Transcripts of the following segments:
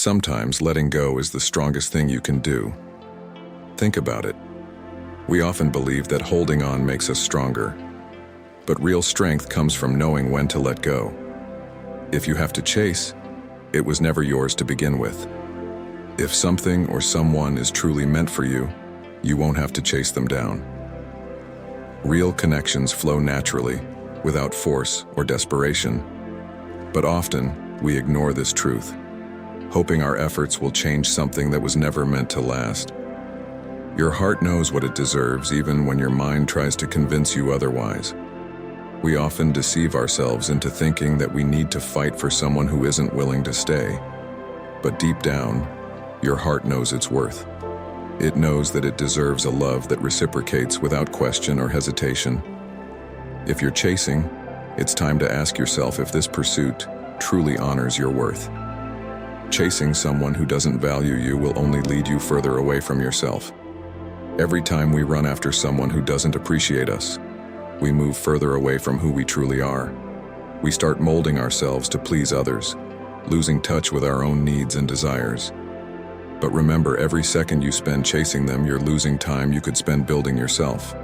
Sometimes letting go is the strongest thing you can do. Think about it. We often believe that holding on makes us stronger, but real strength comes from knowing when to let go. If you have to chase, it was never yours to begin with. If something or someone is truly meant for you, you won't have to chase them down. Real connections flow naturally, without force or desperation. But often, we ignore this truth, hoping our efforts will change something that was never meant to last. Your heart knows what it deserves even when your mind tries to convince you otherwise. We often deceive ourselves into thinking that we need to fight for someone who isn't willing to stay. But deep down, your heart knows its worth. It knows that it deserves a love that reciprocates without question or hesitation. If you're chasing, it's time to ask yourself if this pursuit truly honors your worth. Chasing someone who doesn't value you will only lead you further away from yourself. Every time we run after someone who doesn't appreciate us, we move further away from who we truly are. We start molding ourselves to please others, losing touch with our own needs and desires. But remember, every second you spend chasing them, you're losing time you could spend building yourself.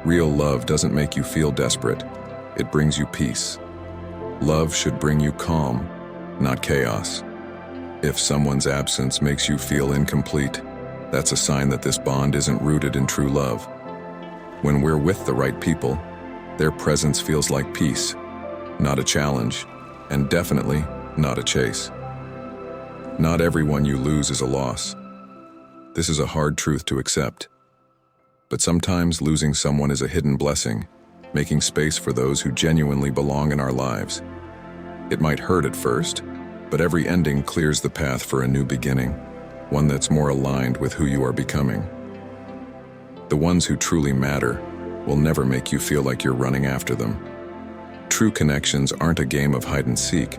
Real love doesn't make you feel desperate. It brings you peace. Love should bring you calm, not chaos. If someone's absence makes you feel incomplete, that's a sign that this bond isn't rooted in true love. When we're with the right people, their presence feels like peace, not a challenge, and definitely not a chase. Not everyone you lose is a loss. This is a hard truth to accept. But sometimes losing someone is a hidden blessing, making space for those who genuinely belong in our lives. It might hurt at first, but every ending clears the path for a new beginning, one that's more aligned with who you are becoming. The ones who truly matter will never make you feel like you're running after them. True connections aren't a game of hide and seek.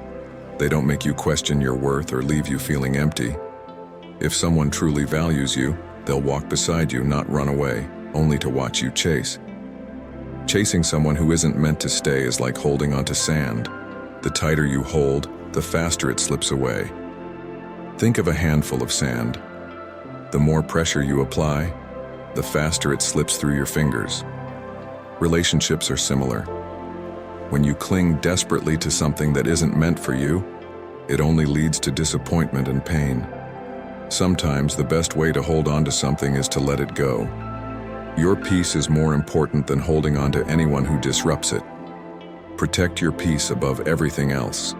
They don't make you question your worth or leave you feeling empty. If someone truly values you, they'll walk beside you, not run away, only to watch you chase. Chasing someone who isn't meant to stay is like holding onto sand. The tighter you hold, the faster it slips away. Think of a handful of sand. The more pressure you apply, the faster it slips through your fingers. Relationships are similar. When you cling desperately to something that isn't meant for you, it only leads to disappointment and pain. Sometimes the best way to hold on to something is to let it go. Your peace is more important than holding on to anyone who disrupts it. Protect your peace above everything else.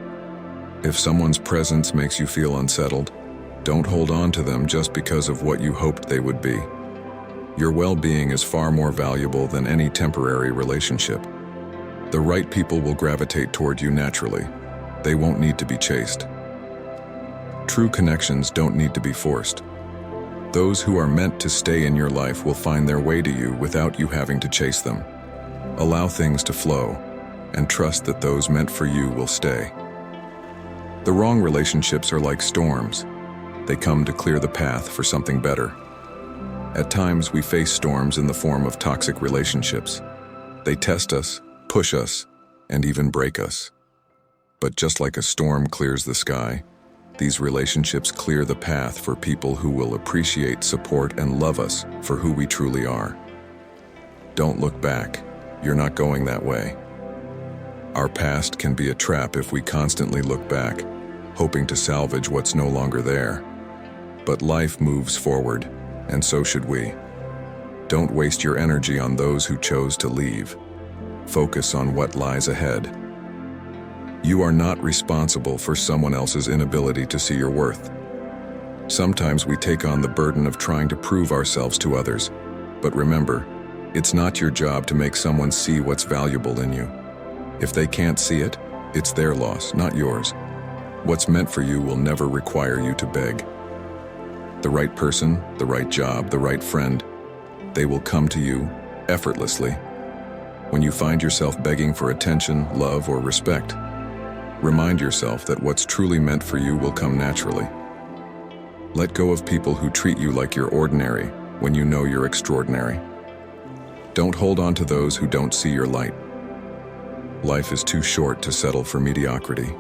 If someone's presence makes you feel unsettled, don't hold on to them just because of what you hoped they would be. Your well-being is far more valuable than any temporary relationship. The right people will gravitate toward you naturally. They won't need to be chased. True connections don't need to be forced. Those who are meant to stay in your life will find their way to you without you having to chase them. Allow things to flow, and trust that those meant for you will stay. The wrong relationships are like storms. They come to clear the path for something better. At times, we face storms in the form of toxic relationships. They test us, push us, and even break us. But just like a storm clears the sky, these relationships clear the path for people who will appreciate, support, and love us for who we truly are. Don't look back. You're not going that way. Our past can be a trap if we constantly look back, hoping to salvage what's no longer there. But life moves forward, and so should we. Don't waste your energy on those who chose to leave. Focus on what lies ahead. You are not responsible for someone else's inability to see your worth. Sometimes we take on the burden of trying to prove ourselves to others, but remember, it's not your job to make someone see what's valuable in you. If they can't see it, it's their loss, not yours. What's meant for you will never require you to beg. The right person, the right job, the right friend, they will come to you effortlessly. When you find yourself begging for attention, love, or respect, remind yourself that what's truly meant for you will come naturally. Let go of people who treat you like you're ordinary when you know you're extraordinary. Don't hold on to those who don't see your light. Life is too short to settle for mediocrity.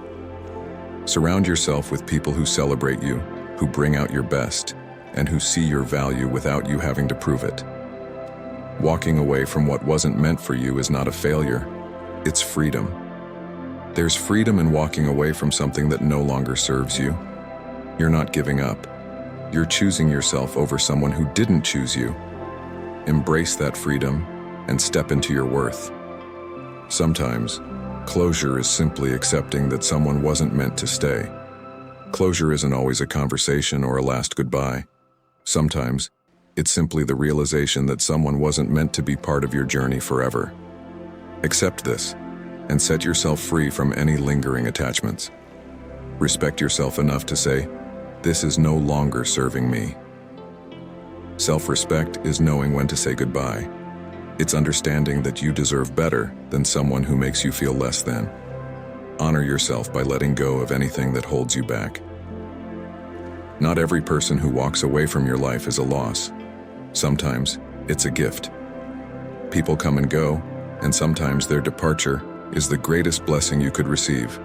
Surround yourself with people who celebrate you, who bring out your best, and who see your value without you having to prove it. Walking away from what wasn't meant for you is not a failure, it's freedom. There's freedom in walking away from something that no longer serves you. You're not giving up. You're choosing yourself over someone who didn't choose you. Embrace that freedom and step into your worth. Sometimes, closure is simply accepting that someone wasn't meant to stay. Closure isn't always a conversation or a last goodbye. Sometimes, it's simply the realization that someone wasn't meant to be part of your journey forever. Accept this, and set yourself free from any lingering attachments. Respect yourself enough to say, "This is no longer serving me." Self-respect is knowing when to say goodbye. It's understanding that you deserve better than someone who makes you feel less than. Honor yourself by letting go of anything that holds you back. Not every person who walks away from your life is a loss. Sometimes, it's a gift. People come and go, and sometimes their departure is the greatest blessing you could receive.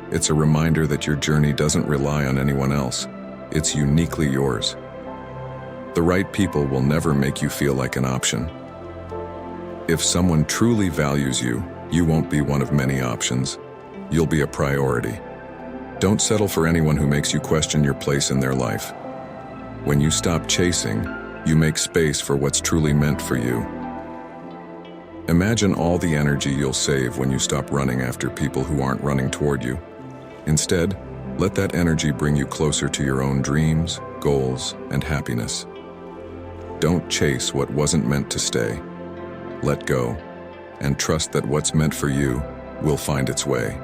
It's a reminder that your journey doesn't rely on anyone else. It's uniquely yours. The right people will never make you feel like an option. If someone truly values you, you won't be one of many options. You'll be a priority. Don't settle for anyone who makes you question your place in their life. When you stop chasing, you make space for what's truly meant for you. Imagine all the energy you'll save when you stop running after people who aren't running toward you. Instead, let that energy bring you closer to your own dreams, goals, and happiness. Don't chase what wasn't meant to stay. Let go, and trust that what's meant for you will find its way.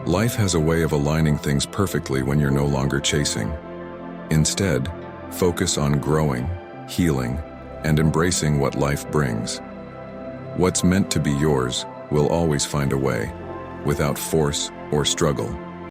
Life has a way of aligning things perfectly when you're no longer chasing. Instead, focus on growing, healing, and embracing what life brings. What's meant to be yours will always find a way, without force or struggle.